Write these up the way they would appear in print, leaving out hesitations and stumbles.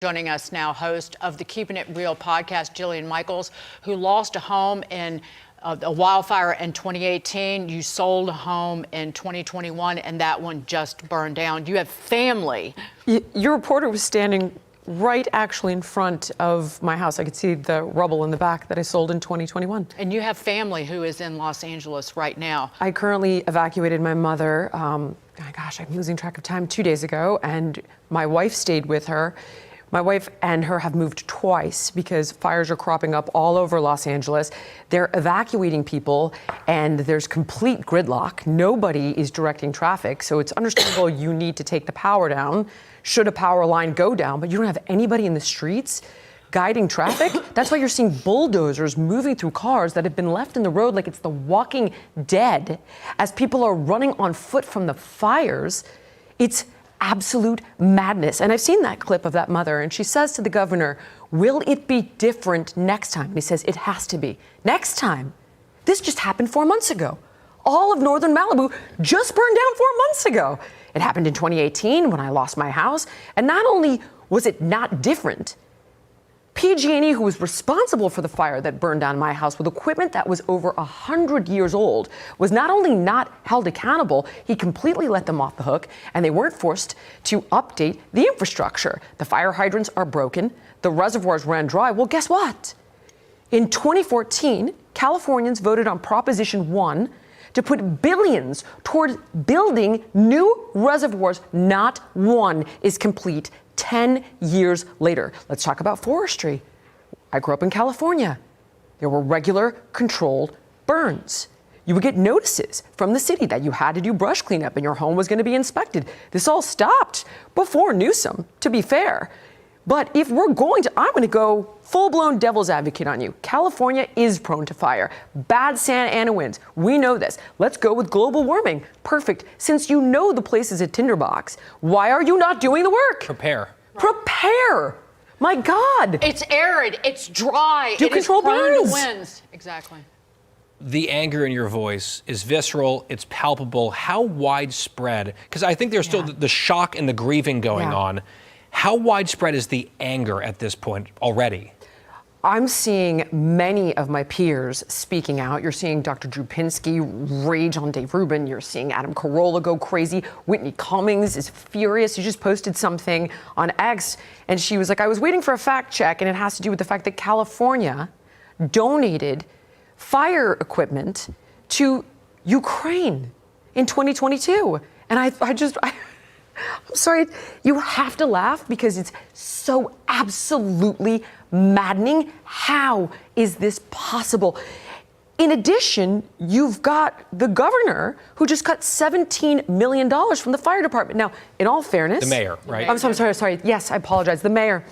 Joining us now, host of the Keeping It Real podcast, Jillian Michaels, who lost a home in a wildfire in 2018. You sold a home in 2021, and that one just burned down. You have family. Your reporter was standing right actually in front of my house. I could see the rubble in the back that I sold in 2021. And you have family who is in Los Angeles right now. I currently evacuated my mother, oh my gosh, I'm losing track of time, 2 days ago, and my wife stayed with her. My wife and her have moved twice because fires are cropping up all over Los Angeles. They're evacuating people, and there's complete gridlock. Nobody is directing traffic, so it's understandable you need to take the power down should a power line go down, but you don't have anybody in the streets guiding traffic. That's why you're seeing bulldozers moving through cars that have been left in the road like it's the Walking Dead as people are running on foot from the fires. It's absolute madness. And I've seen that clip of that mother, and she says to the governor, will it be different next time? And he says, it has to be. Next time? This just happened 4 months ago. All of northern Malibu just burned down 4 months ago. It happened in 2018 when I lost my house. And not only was it not different, PG&E, who was responsible for the fire that burned down my house with equipment that was over 100 years old, was not only not held accountable, he completely let them off the hook, and they weren't forced to update the infrastructure. The fire hydrants are broken. The reservoirs ran dry. Well, guess what? In 2014, Californians voted on Proposition 1 to put billions toward building new reservoirs. Not one is complete 10 years later. Let's talk about forestry. I grew up in California. There were regular, controlled burns. You would get notices from the city that you had to do brush cleanup and your home was going to be inspected. This all stopped before Newsom, to be fair. But if we're I'm going to go full-blown devil's advocate on you. California is prone to fire. Bad Santa Ana winds. We know this. Let's go with global warming. Perfect. Since you know the place is a tinderbox, why are you not doing the work? Prepare. Prepare. My God. It's arid. It's dry. Do control burns. To winds. Exactly. The anger in your voice is visceral, it's palpable. How widespread? Because I think there's still the shock and the grieving going on. How widespread is the anger at this point already? I'm seeing many of my peers speaking out. You're seeing Dr. Drew Pinsky rage on Dave Rubin. You're seeing Adam Carolla go crazy. Whitney Cummings is furious. She just posted something on X, and she was like, I was waiting for a fact check, and it has to do with the fact that California donated fire equipment to Ukraine in 2022. And I'm sorry, you have to laugh because it's so absolutely maddening. How is this possible? In addition, you've got the governor who just cut $17 million from the fire department. Now, in all fairness... The mayor, right? I'm sorry. Yes, I apologize. The mayor.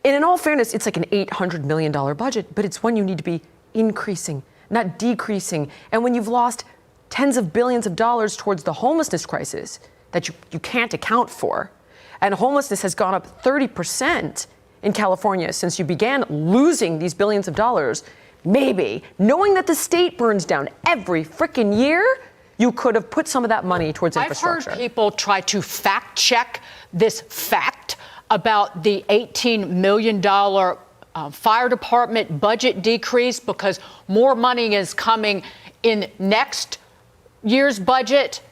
And in all fairness, it's like an $800 million budget, but it's one you need to be increasing, not decreasing. And when you've lost tens of billions of dollars towards the homelessness crisis that you can't account for, and homelessness has gone up 30% in California since you began losing these billions of dollars, maybe, knowing that the state burns down every frickin' year, you could have put some of that money towards infrastructure. I've heard people try to fact check this fact about the $18 million fire department budget decrease because more money is coming in next year's budget.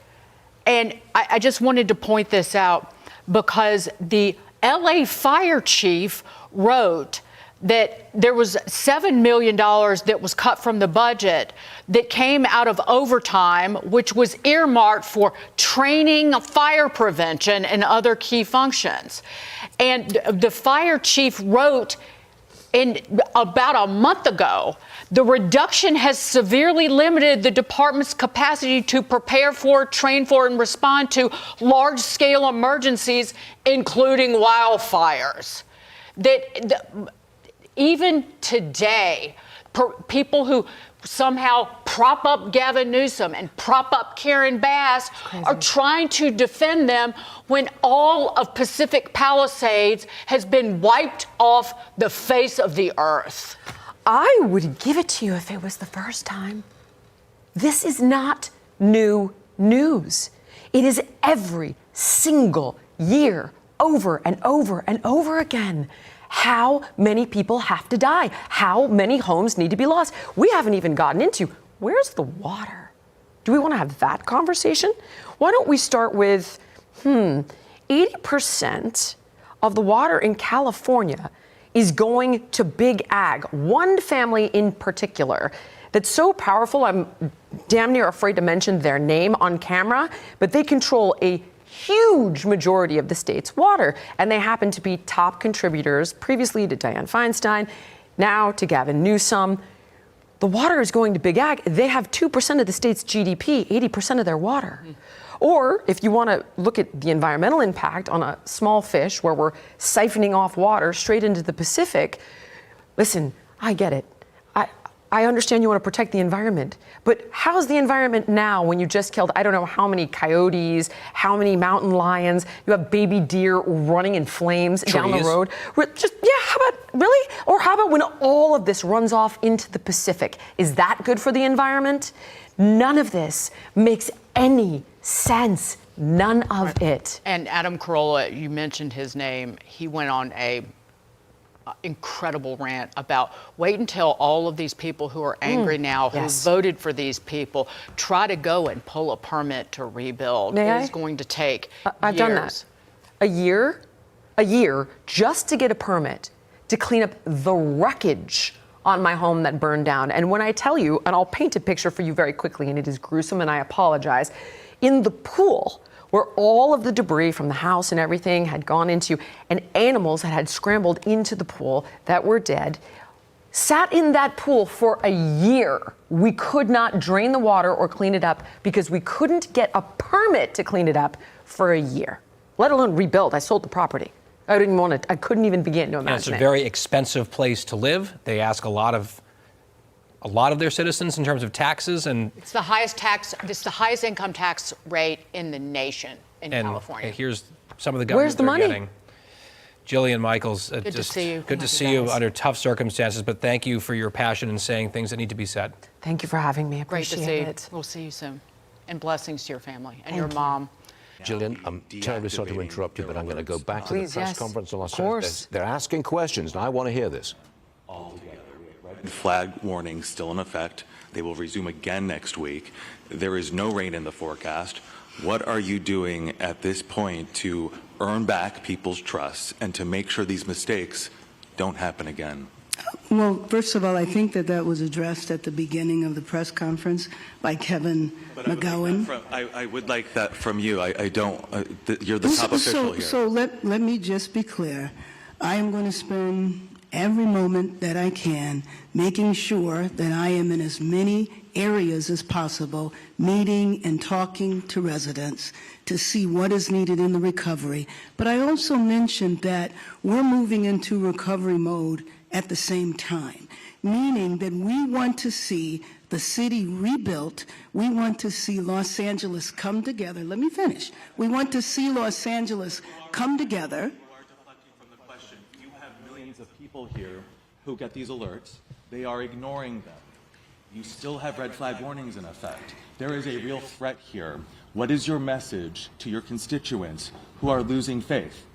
And I just wanted to point this out because the LA fire chief wrote that there was $7 million that was cut from the budget that came out of overtime, which was earmarked for training, fire prevention, and other key functions. And the fire chief wrote about a month ago, the reduction has severely limited the department's capacity to prepare for, train for, and respond to large-scale emergencies, including wildfires. Even today, people who somehow prop up Gavin Newsom and prop up Karen Bass are trying to defend them when all of Pacific Palisades has been wiped off the face of the earth. I would give it to you if it was the first time. This is not new news. It is every single year over and over and over again. How many people have to die? How many homes need to be lost? We haven't even gotten into, where's the water? Do we want to have that conversation? Why don't we start with, 80% of the water in California is going to big ag, one family in particular that's so powerful, I'm damn near afraid to mention their name on camera, but they control a huge majority of the state's water, and they happen to be top contributors, previously to Dianne Feinstein, now to Gavin Newsom. The water is going to big ag. They have 2% of the state's GDP, 80% of their water. Or if you want to look at the environmental impact on a small fish where we're siphoning off water straight into the Pacific, listen, I get it. I understand you want to protect the environment, but how's the environment now when you just killed, I don't know how many coyotes, how many mountain lions, you have baby deer running in flames down the road. How about, really? Or how about when all of this runs off into the Pacific? Is that good for the environment? None of this makes any sense. None of it. And Adam Carolla, you mentioned his name. He went on a incredible rant about wait until all of these people who are angry now, who voted for these people, try to go and pull a permit to rebuild. It is going to take I've done that. A year just to get a permit to clean up the wreckage on my home that burned down. And when I tell you, and I'll paint a picture for you very quickly, and it is gruesome and I apologize, in the pool where all of the debris from the house and everything had gone into, and animals that had scrambled into the pool that were dead, sat in that pool for a year. We could not drain the water or clean it up because we couldn't get a permit to clean it up for a year, let alone rebuild. I sold the property. I didn't want it. I couldn't even begin to imagine it. It's a very expensive place to live. They ask a lot of their citizens in terms of taxes, and it's the highest income tax rate in the nation in California. And here's some of the government Where's the money? Getting. Jillian Michaels, good to see you. Good to see you under tough circumstances, but thank you for your passion and saying things that need to be said. Thank you for having me. I Great to appreciate see it. you. We'll see you soon. And blessings to your family and your mom. Gillian, I'm terribly sorry to interrupt you, but I'm going to go back to the press conference in Los Of course. They're asking questions, and I want to hear this. Flag warning still in effect. They will resume again next week. There is no rain in the forecast. What are you doing at this point to earn back people's trust and to make sure these mistakes don't happen again? Well, first of all, I think that was addressed at the beginning of the press conference by Kevin McGowan. I would like that from you. I don't. You're the top official here. So let me just be clear. I am going to spend every moment that I can making sure that I am in as many areas as possible, meeting and talking to residents to see what is needed in the recovery. But I also mentioned that we're moving into recovery mode at the same time, meaning that we want to see the city rebuilt. We want to see Los Angeles come together. Let me finish. We want to see Los Angeles come together. People here who get these alerts, they are ignoring them. You still have red flag warnings in effect. There is a real threat here. What is your message to your constituents who are losing faith?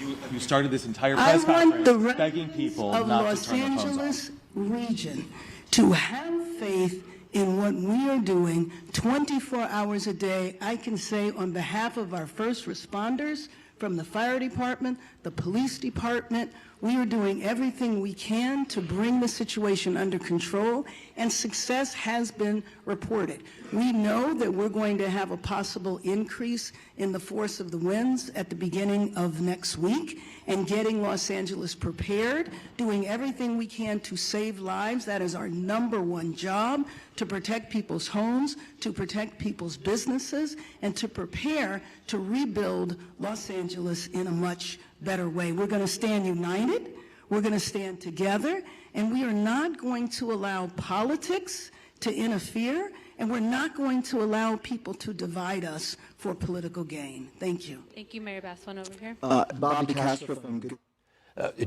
You started this entire press conference begging people not to turn their phones off. I want the Los Angeles region to have faith in what we are doing 24 hours a day. I can say on behalf of our first responders, from the fire department, the police department, we are doing everything we can to bring the situation under control, and success has been reported. We know that we're going to have a possible increase in the force of the winds at the beginning of next week, and getting Los Angeles prepared, doing everything we can to save lives. That is our #1 job, to protect people's homes, to protect people's businesses, and to prepare to rebuild Los Angeles in a much better way. We're going to stand united, we're going to stand together, and we are not going to allow politics to interfere, and we're not going to allow people to divide us for political gain. Thank you. Thank you, Mayor Bass. One over here. Bobby Castro from Good.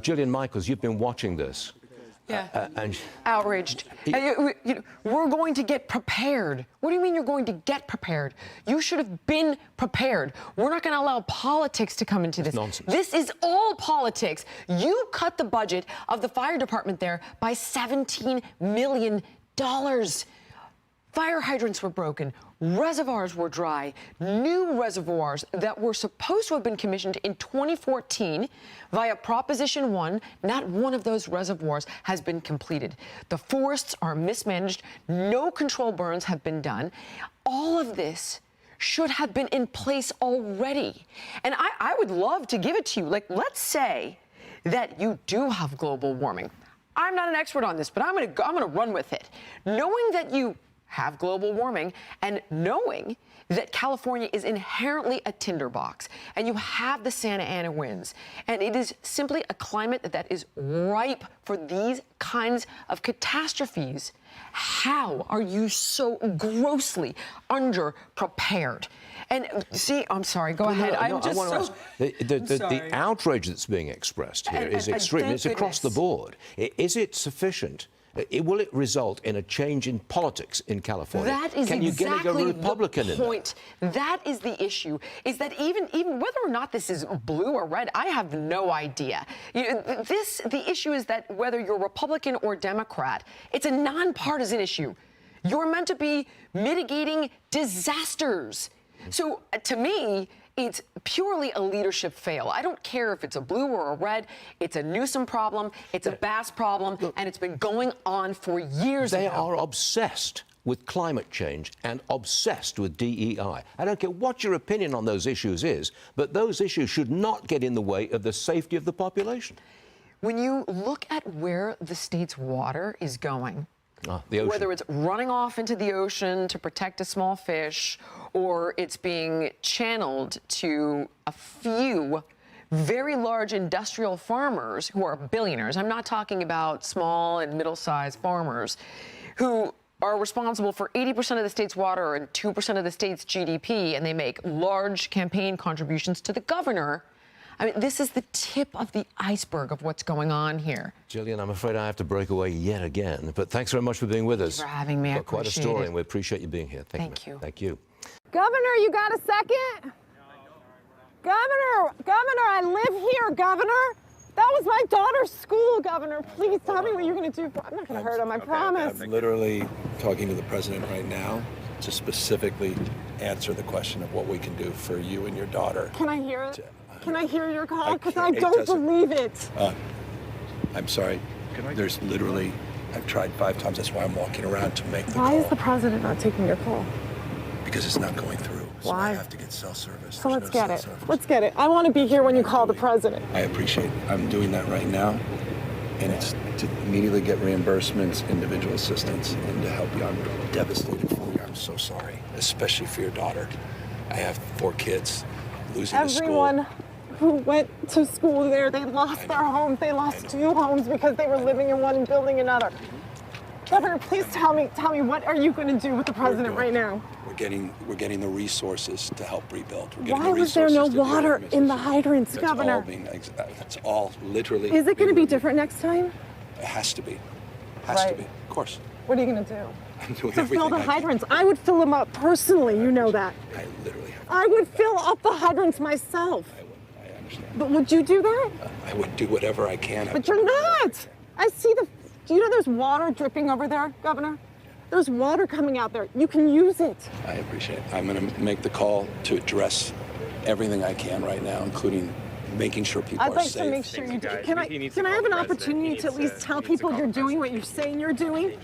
Gillian Michaels, you've been watching this. Outraged. We're going to get prepared. What do you mean you're going to get prepared? You should have been prepared. We're not going to allow politics to come into this. Nonsense. This is all politics. You cut the budget of the fire department there by $17 million. Fire hydrants were broken, reservoirs were dry, new reservoirs that were supposed to have been commissioned in 2014 via Proposition 1, not one of those reservoirs has been completed. The forests are mismanaged, no control burns have been done. All of this should have been in place already. And I would love to give it to you. Like, let's say that you do have global warming. I'm not an expert on this, but I'm gonna run with it. Knowing that you have global warming and knowing that California is inherently a tinderbox and you have the Santa Ana winds and it is simply a climate that is ripe for these kinds of catastrophes, how are you so grossly underprepared? And see, I'm sorry, go ahead. I want to ask, the outrage that's being expressed here is extreme. It's across the board. Is it sufficient? Will it result in a change in politics in California? That is exactly the point. That is the issue, is that even whether or not this is blue or red, I have no idea. The issue is that whether you're Republican or Democrat, it's a nonpartisan issue. You're meant to be mitigating disasters. So to me, it's purely a leadership fail. I don't care if it's a blue or a red. It's a Newsom problem. It's a Bass problem. And it's been going on for years now. They are obsessed with climate change and obsessed with DEI. I don't care what your opinion on those issues is, but those issues should not get in the way of the safety of the population. When you look at where the state's water is going, the ocean. Whether it's running off into the ocean to protect a small fish or it's being channeled to a few very large industrial farmers who are billionaires. I'm not talking about small and middle-sized farmers who are responsible for 80% of the state's water and 2% of the state's GDP, and they make large campaign contributions to the governor. I mean, this is the tip of the iceberg of what's going on here. Gillian, I'm afraid I have to break away yet again, but thanks very much for being with us. Thanks for having me. I quite a appreciate story, it. and we appreciate you being here. Thank you. Thank you. Governor, you got a second? Governor, I live here, Governor. That was my daughter's school, Governor. Please tell me what you're going to do. I'm not going to hurt him, I promise. I'm literally talking to the president right now to specifically answer the question of what we can do for you and your daughter. Can I hear it? Can I hear your call? Because I don't believe it. I'm sorry. There's literally, I've tried 5 times. That's why I'm walking around to make the call. Why is the president not taking your call? Because it's not going through. So Why? I have to get cell service. So let's get it. Let's get it. I want to be here when you call the president. I appreciate it. I'm doing that right now. And it's to immediately get reimbursements, individual assistance, and to help you. I'm devastated for you. I'm so sorry, especially for your daughter. I have 4 kids losing the school. Everyone who went to school there, they lost their homes. They lost 2 homes because they were living in one and building another. Governor, please tell me, what are you going to do with the president right now? We're getting the resources to help rebuild. Why was there no water in the hydrants, Governor? That's all literally. Is it going to be different next time? It has to be. Has to be. Of course. What are you going to do? I'm doing to everything fill the I can. hydrants. I would fill them up personally. You know that. I literally have. I would fill up the hydrants myself. I understand. But would you do that? I would do whatever I can. But you're not. I see the. Do you know there's water dripping over there, Governor? There's water coming out there. You can use it. I appreciate it. I'm going to make the call to address everything I can right now, including making sure people I'd are like safe. to make sure you do. Can I have an opportunity to at least tell people you're doing what you're saying you're doing?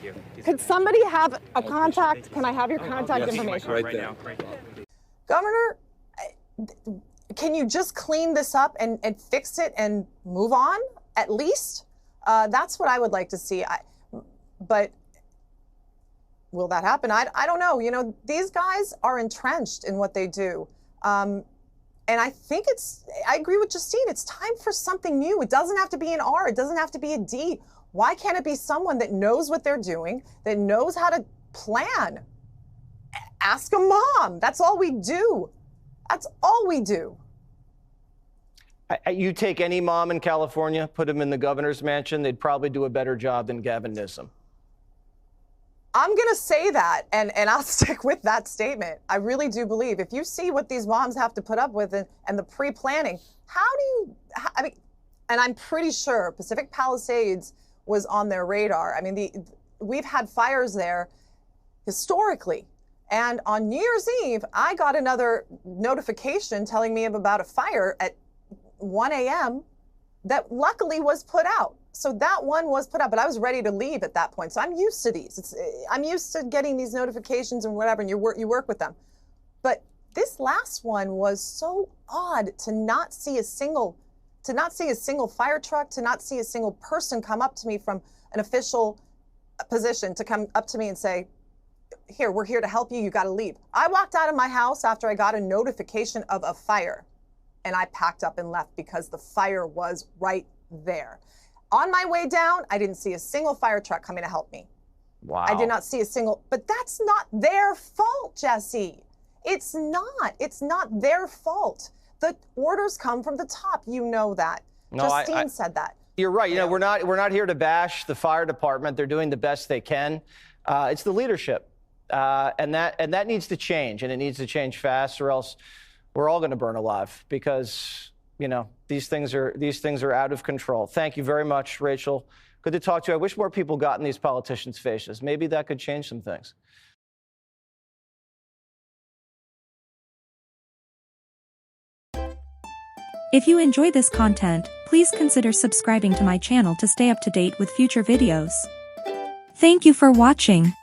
Could somebody have a contact? Can I have your contact information? Right there. Governor, can you just clean this up and fix it and move on, at least? That's what I would like to see. But will that happen? I don't know. You know, these guys are entrenched in what they do. And I think I agree with Justine. It's time for something new. It doesn't have to be an R. It doesn't have to be a D. Why can't it be someone that knows what they're doing, that knows how to plan? Ask a mom. That's all we do. That's all we do. You take any mom in California, put them in the governor's mansion, they'd probably do a better job than Gavin Newsom. I'm going to say that, and I'll stick with that statement. I really do believe if you see what these moms have to put up with and the pre-planning, I mean, and I'm pretty sure Pacific Palisades was on their radar. I mean, we've had fires there historically. And on New Year's Eve, I got another notification telling me about a fire at 1 a.m. that luckily was put out. So that one was put out, but I was ready to leave at that point. So I'm used to these. I'm used to getting these notifications and whatever, and you work with them. But this last one was so odd to not see a single fire truck, to not see a single person come up to me from an official position to come up to me and say, here, we're here to help you. You got to leave. I walked out of my house after I got a notification of a fire, and I packed up and left because the fire was right there. On my way down, I didn't see a single fire truck coming to help me. Wow. I did not see a single, but that's not their fault, Jesse. It's not their fault. The orders come from the top. You know that. No, Justine said that. You're right. You know, we're not here to bash the fire department. They're doing the best they can. It's the leadership, and that needs to change, and it needs to change fast, or else we're all going to burn alive because, you know, these things are out of control. Thank you very much, Rachel. Good to talk to you. I wish more people got in these politicians' faces. Maybe that could change some things. If you enjoy this content, please consider subscribing to my channel to stay up to date with future videos. Thank you for watching.